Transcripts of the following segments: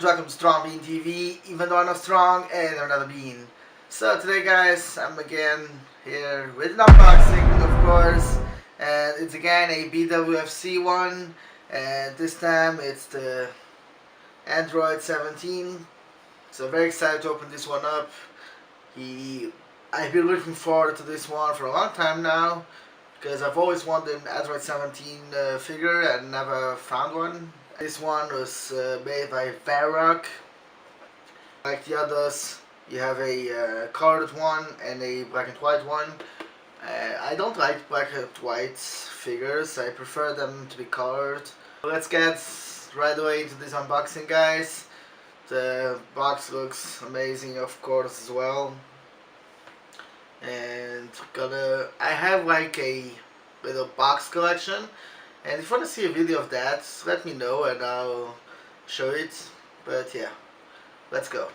welcome to Strong Bean TV, even though I'm not strong and I'm not a bean. So today guys, I'm again here with an unboxing of course, and it's again a BWFC one, and this time it's the Android 17. So very excited to open this one up. I've been looking forward to this one for a long time now, because I've always wanted an Android 17 figure and never found one. This one was made by Varrock. Like the others, you have a colored one and a black and white one. I don't like black and white figures, I prefer them to be colored. Let's get right away into this unboxing guys. The box looks amazing of course as well. And I have like a little box collection, and if you want to see a video of that, let me know and I'll show it. But yeah, let's go.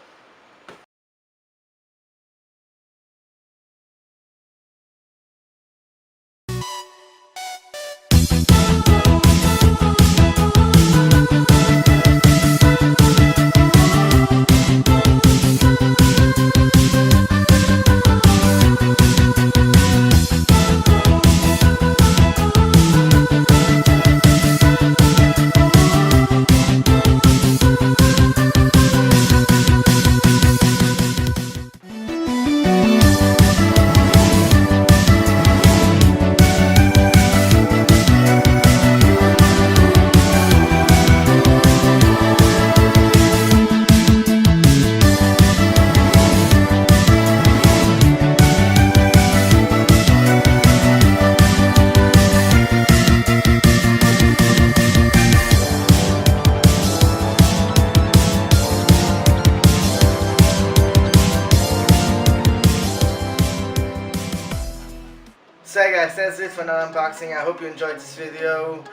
So guys, that's it for another unboxing. I hope you enjoyed this video,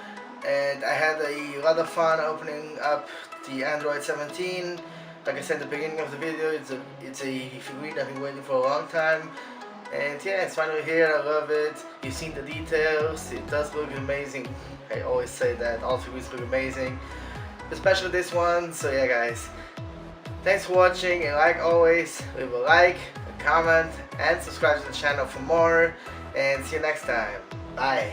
and I had a lot of fun opening up the Android 17. Like I said at the beginning of the video, it's a figurine I've been waiting for a long time, and yeah, it's finally here. I love it. You've seen the details. It does look amazing. I always say that all figurines look amazing, especially this one. So yeah guys, thanks for watching, and like always, leave a like, a comment, and subscribe to the channel for more. And see you next time. Bye.